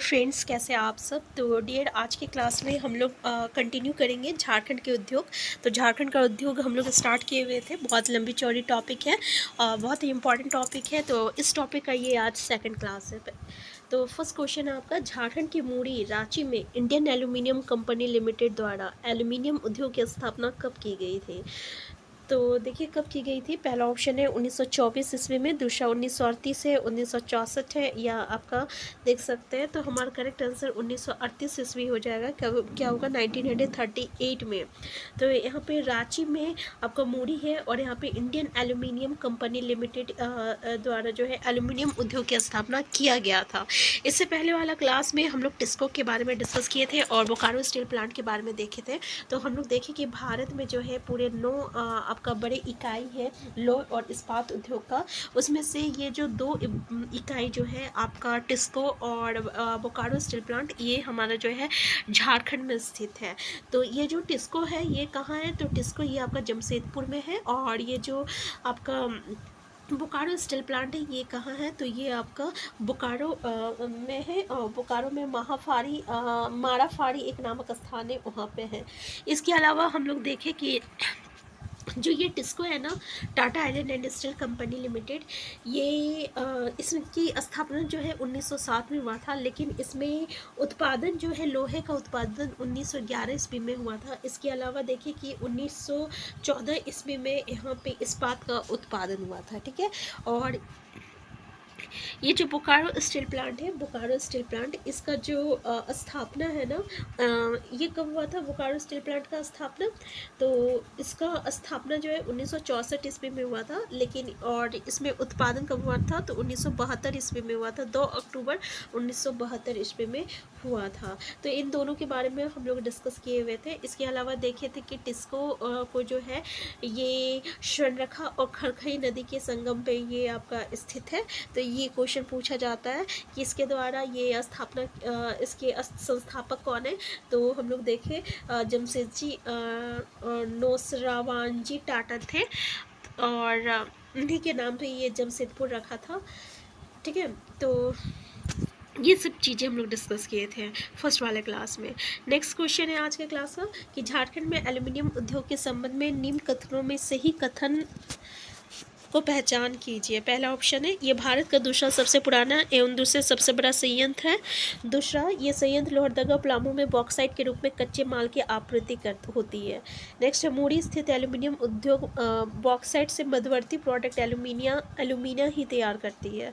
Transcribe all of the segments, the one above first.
Friends, कैसे आप सब। तो डियर, आज की क्लास में हम लोग कंटिन्यू करेंगे झारखंड के उद्योग। तो झारखंड का उद्योग हम लोग स्टार्ट किए हुए थे। बहुत लंबी चौड़ी टॉपिक है, बहुत ही इंपॉर्टेंट टॉपिक है। तो इस टॉपिक का ये आज सेकंड क्लास है। तो फर्स्ट क्वेश्चन है आपका, झारखंड की मूड़ी रांची में इंडियन एल्यूमिनियम कंपनी लिमिटेड द्वारा एल्यूमिनियम उद्योग की स्थापना कब की गई थी। तो देखिए कब की गई थी। पहला ऑप्शन है 1924 ईस्वी में, दूसरा 1938 है, 1964 है, या आपका देख सकते हैं। तो हमारा करेक्ट आंसर 1938 ईस्वी हो जाएगा। क्या होगा 1938 में। तो यहाँ पे रांची में आपका मूड़ी है और यहाँ पे इंडियन एल्यूमिनियम कंपनी लिमिटेड द्वारा जो है एल्यूमिनियम उद्योग की स्थापना किया गया था। इससे पहले वाला क्लास में हम लोग टिस्को के बारे में डिस्कस किए थे और बोकारो स्टील प्लांट के बारे में देखे थे। तो हम लोग देखें कि भारत में जो है पूरे 9 आपका बड़े इकाई है लोह और इस्पात उद्योग का। उसमें से ये जो 2 इकाई जो है आपका टिस्को और बोकारो स्टील प्लांट, ये हमारा जो है झारखंड में स्थित है। तो ये जो टिस्को है ये कहाँ है, तो टिस्को ये आपका जमशेदपुर में है। और ये जो आपका बोकारो स्टील प्लांट है ये कहाँ है, तो ये आपका बोकारो में है। और बोकारो में माराफाड़ी एक नामक स्थान है, वहाँ पे है। इसके अलावा हम लोग देखें कि जो ये टिस्को है ना, Tata iron and steel company limited, ये इसकी स्थापना जो है 1907 में हुआ था। लेकिन इसमें उत्पादन जो है लोहे का उत्पादन 1911 ईस्वी में हुआ था। इसके अलावा देखिए कि 1914 ईस्वी में यहाँ पे इस्पात का उत्पादन हुआ था। ठीक है। और ये जो बोकारो स्टील प्लांट है, बोकारो स्टील प्लांट, इसका जो स्थापना है ना, ये कब हुआ था बोकारो स्टील प्लांट का स्थापना, तो इसका स्थापना जो है 1964 ईस्वी में हुआ था। लेकिन और इसमें उत्पादन कब हुआ था, तो 1972 ईस्वी में हुआ था। 2 अक्टूबर 1972 ईस्वी में हुआ था। तो इन दोनों के बारे में हम लोग डिस्कस किए हुए थे। इसके अलावा देखे थे कि टिस्को को जो है ये स्वर्णरेखा और खरखई नदी के संगम पे ये आपका स्थित है। तो ये क्वेश्चन पूछा जाता है कि इसके द्वारा ये स्थापना, इसके संस्थापक कौन है। तो हम लोग देखें जमशेदजी नौसरावानजी टाटा थे और उन्हीं के नाम पे ये जमशेदपुर रखा था। ठीक है। तो ये सब चीज़ें हम लोग डिस्कस किए थे फर्स्ट वाले क्लास में। नेक्स्ट क्वेश्चन है आज के क्लास का कि झारखंड में एल्यूमिनियम उद्योग के संबंध में निम्न कथनों में सही कथन को पहचान कीजिए। पहला ऑप्शन है ये भारत का दूसरा सबसे पुराना एवं दूसरे सबसे बड़ा संयंत्र है। दूसरा, ये संयंत्र लोहरदगा प्लामू में बॉक्साइट के रूप में कच्चे माल की आपूर्ति होती है। नेक्स्ट है मूड़ी स्थित एल्यूमिनियम उद्योग बॉक्साइट से मध्यवर्ती प्रोडक्ट एल्यूमिनिया ही तैयार करती है।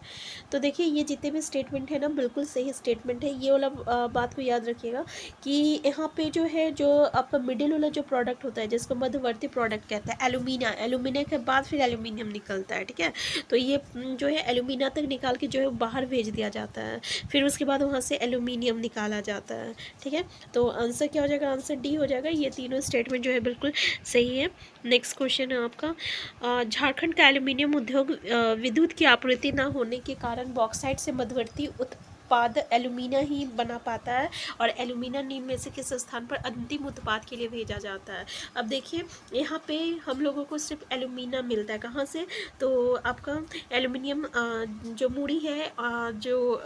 तो देखिए ये जितने भी स्टेटमेंट है ना, बिल्कुल सही स्टेटमेंट है। ये वाला बात को याद रखिएगा कि यहाँ पे जो है, जो आपका मिडिल वाला जो प्रोडक्ट होता है जिसको मध्यवर्ती प्रोडक्ट कहते हैं, एल्यूमिनिया के बाद फिर एल्यूमिनियम निकलता है। ठीक है। तो ये जो है एल्यूमिनिया तक निकाल के जो है बाहर भेज दिया जाता है, फिर उसके बाद वहाँ से एल्यूमिनियम निकाला जाता है। ठीक है। तो आंसर क्या हो जाएगा, आंसर डी हो जाएगा। ये तीनों स्टेटमेंट जो है बिल्कुल सही है। नेक्स्ट क्वेश्चन है आपका, झारखंड का एल्यूमिनियम उद्योग विद्युत की आपूर्ति न होने के कारण बॉक्साइट से मध्यवर्ती उत्पाद एल्यूमिनिया ही बना पाता है और एल्यूमिनिया निम्न में से किस स्थान पर अंतिम उत्पाद के लिए भेजा जाता है। अब देखिए यहाँ पे हम लोगों को सिर्फ एल्यूमिनिया मिलता है, कहाँ से, तो आपका एल्यूमिनियम जो मूड़ी है, जो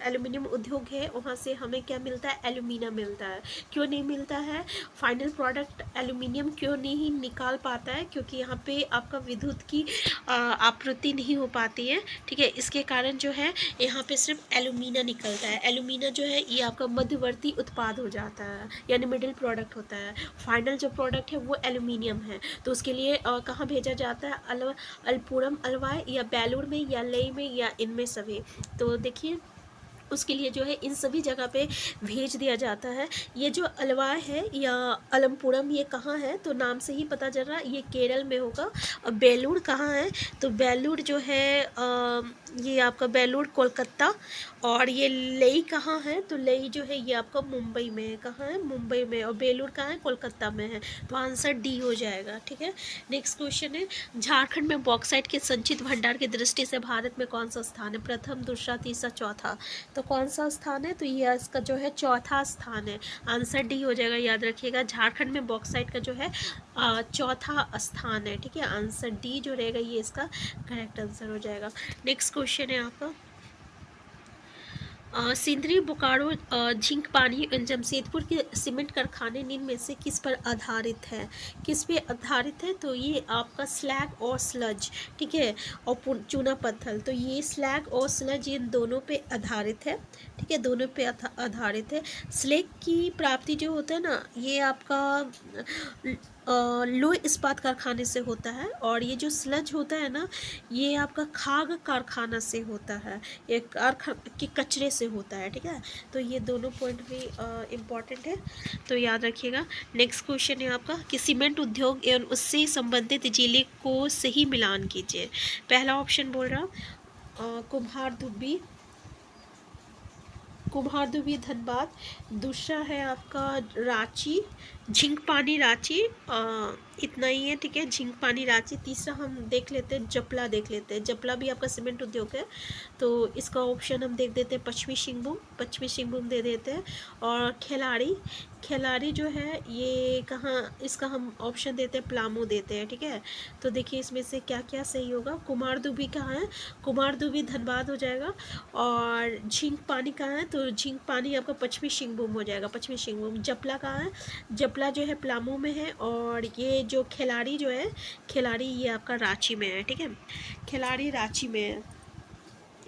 एल्यूमिनियम उद्योग है, वहाँ से हमें क्या मिलता है, एल्यूमिनिया मिलता है। क्यों नहीं मिलता है, फाइनल प्रोडक्ट एल्यूमिनियम क्यों नहीं निकाल पाता है, क्योंकि यहाँ पे आपका विद्युत की आपूर्ति नहीं हो पाती है। ठीक है। इसके कारण जो है यहाँ पे सिर्फ एल्यूमिनिया निकलता है। एल्यूमिनिया जो है ये आपका मध्यवर्ती उत्पाद हो जाता है, यानी मिडिल प्रोडक्ट होता है। फाइनल जो प्रोडक्ट है वो एल्यूमिनियम है। तो उसके लिए कहाँ भेजा जाता है, अल्पुरम अलवाय या बेलूर में या लेई में या इनमें सभी। तो देखिए उसके लिए जो है इन सभी जगह पे भेज दिया जाता है। ये जो अलवाय है या अलमपुरम, ये कहाँ है, तो नाम से ही पता चल रहा है ये केरल में होगा। और बेलूर कहाँ है, तो बेलूर जो है ये आपका बेलूर कोलकाता। और ये लेई कहाँ है, तो लेई जो है ये आपका मुंबई में है। कहाँ है, मुंबई में। और बेलूर कहाँ है, कोलकाता में है। तो आंसर डी हो जाएगा। ठीक है। नेक्स्ट क्वेश्चन है, झारखंड में बॉक्साइट के संचित भंडार की दृष्टि से भारत में कौन सा स्थान है, प्रथम, दूसरा, तीसरा, चौथा। तो कौन सा स्थान है, तो ये इसका जो है चौथा स्थान है। आंसर डी हो जाएगा। याद रखिएगा झारखंड में बॉक्साइट का जो है चौथा स्थान है। ठीक है। आंसर डी जो रहेगा ये इसका करेक्ट आंसर हो जाएगा। नेक्स्ट क्वेश्चन है आपका, सिंदरी बोकारो झिंक पानी जमशेदपुर के सीमेंट कारखाने निम्न में से किस पर आधारित है? किस पे आधारित है? तो ये आपका स्लैग और स्लज, ठीक है, और चूना पत्थर। तो ये स्लैग और स्लज इन दोनों पे आधारित है, ठीक है, दोनों पे आधारित है। स्लैग की प्राप्ति जो होता है ना, ये आपका लोह इस्पात कारखाने से होता है, और ये जो स्लज होता है ना, ये आपका खाग कारखाना से होता है, ये कारखाना के कचरे से होता है, ठीक है। तो ये दोनों पॉइंट भी इम्पॉर्टेंट है, तो याद रखिएगा। नेक्स्ट क्वेश्चन है आपका कि सीमेंट उद्योग एवं उससे संबंधित जिले को सही मिलान कीजिए। पहला ऑप्शन बोल रहा कुम्हारदुबी धनबाद। दूसरा है आपका रांची, झिंक पानी रांची, इतना ही है, ठीक है, झिंक पानी रांची। तीसरा हम देख लेते हैं, जपला देख लेते हैं। जपला भी आपका सीमेंट उद्योग है, तो इसका ऑप्शन हम देख देते हैं पश्चिमी सिंहभूम दे देते हैं। और खिलाड़ी जो है ये कहाँ, इसका हम ऑप्शन देते हैं पलामू देते हैं, ठीक है। तो देखिए इसमें से क्या क्या सही होगा। कुमारदुबी कहाँ है? कुमारदुबी धनबाद हो जाएगा। और झिंक पानी कहाँ है? तो झिंक पानी आपका पश्चिमी सिंहभूम हो जाएगा, पश्चिमी सिंहभूम। जपला कहाँ है? जपला जो है पलामू में है। और ये जो खिलाड़ी जो है, खिलाड़ी ये आपका रांची में है, ठीक है, खिलाड़ी रांची में है।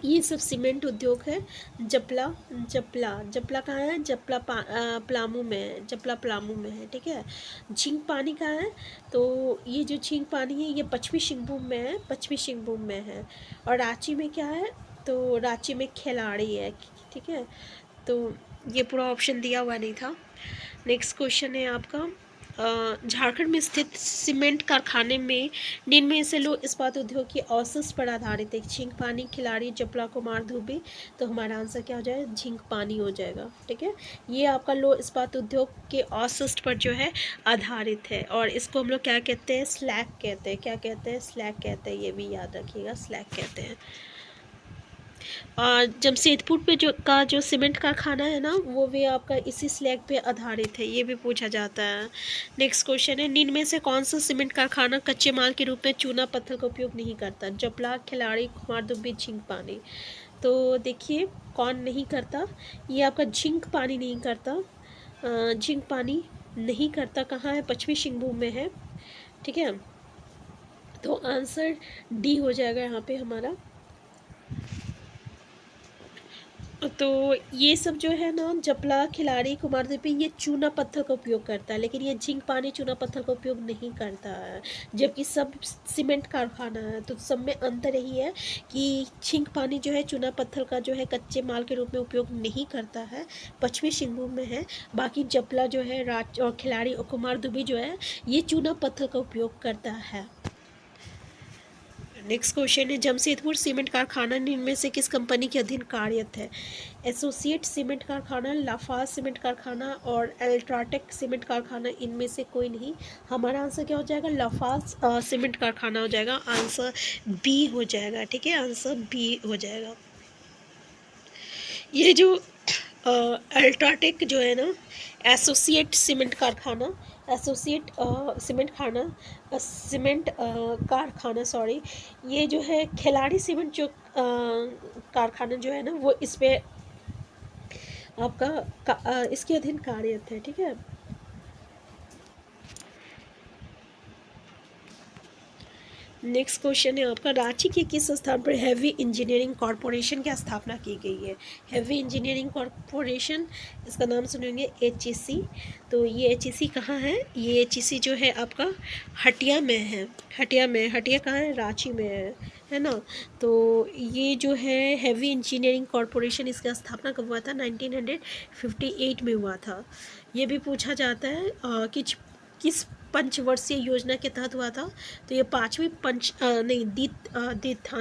ये सब सीमेंट उद्योग है। जपला कहाँ है? जपला पलामू में है, जपला पलामू में है, ठीक है। झिंक पानी कहाँ है? तो ये जो झिंक पानी है ये पश्चिमी सिंहभूम में है, पश्चिमी सिंहभूम में है। और रांची में क्या है? तो रांची में खिलाड़ी है, ठीक है। तो ये पूरा ऑप्शन दिया हुआ नहीं था। नेक्स्ट क्वेश्चन है आपका झारखंड में स्थित सीमेंट कारखाने में निम्न में से लोह इस्पात उद्योग की अवशिष्ट पर आधारित है। झिंक पानी, खिलाड़ी, जपला, कुमारधुबी। तो हमारा आंसर क्या हो जाएगा? झिंक पानी हो जाएगा, ठीक है। ये आपका लोह इस्पात उद्योग के अवशिष्ट पर जो है आधारित है, और इसको हम लोग क्या कहते हैं? स्लैग कहते हैं। क्या कहते हैं? स्लैग कहते हैं, ये भी याद रखिएगा, स्लैग कहते हैं। जमशेदपुर पे जो सीमेंट कारखाना है ना, वो भी आपका इसी स्लैग पे आधारित है, ये भी पूछा जाता है। नेक्स्ट क्वेश्चन है निम्न में से कौन सा सीमेंट कारखाना कच्चे माल के रूप में चूना पत्थर का उपयोग नहीं करता? जपला, खिलाड़ी, कुमारदुब्बी, झिंक पानी। तो देखिए कौन नहीं करता, ये आपका झिंक पानी नहीं करता। झिंक पानी नहीं करता कहाँ है? पश्चिमी सिंहभूम में है, ठीक है। तो आंसर डी हो जाएगा यहाँ पे हमारा। तो ये सब जो है ना, जपला, खिलाड़ी, कुमारदुब्बी, ये चूना पत्थर का उपयोग करता है, लेकिन ये झिंक पानी चूना पत्थर का उपयोग नहीं करता है, जबकि सब सीमेंट कारखाना है। तो सब में अंतर यही है कि झिंक पानी जो है चूना पत्थर का जो है कच्चे माल के रूप में उपयोग नहीं करता है, पश्चिमी सिंहभूम में है। बाकी जपला जो है और खिलाड़ी और कुमारदुब्बी जो है ये चूना पत्थर का उपयोग करता है। नेक्स्ट क्वेश्चन है जमशेदपुर सीमेंट कारखाना निम्न में से किस कंपनी के अधीन कार्यरत है? एसोसिएट सीमेंट कारखाना, लाफाज सीमेंट कारखाना और अल्ट्राटेक सीमेंट कारखाना, इनमें से कोई नहीं। हमारा आंसर क्या हो जाएगा? लाफाज सीमेंट कारखाना हो जाएगा, आंसर बी हो जाएगा, ठीक है, आंसर बी हो जाएगा। ये जो अल्ट्राटेक जो है ना, एसोसिएट सीमेंट कारखाना, एसोसिएट सीमेंट कारखाना, सॉरी, ये जो है खिलाड़ी सीमेंट जो कारखाना जो है ना, वो इस पे आपका इसके अधीन कार्यरत है, ठीक है। नेक्स्ट क्वेश्चन है आपका रांची के किस स्थान पर हैवी इंजीनियरिंग कॉरपोरेशन की स्थापना की गई है? हैवी इंजीनियरिंग कॉरपोरेशन, इसका नाम सुनेंगे HEC। तो ये HEC कहाँ है? ये HEC जो है आपका हटिया में है, हटिया कहाँ है? रांची में है ना। तो ये जो है हैवी इंजीनियरिंग कॉरपोरेशन, इसका स्थापना कब हुआ था? 1958 में हुआ था। ये भी पूछा जाता है कि किस पंचवर्षीय योजना के तहत हुआ था? तो ये पाँचवीं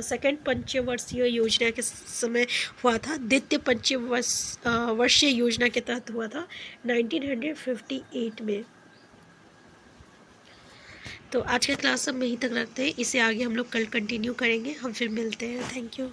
सेकंड पंचवर्षीय योजना के समय हुआ था। द्वितीय पंचवर्षीय योजना के तहत हुआ था 1958 में। तो आज का क्लास हम यहीं तक रखते हैं, इसे आगे हम लोग कल कंटिन्यू करेंगे। हम फिर मिलते हैं। Thank you.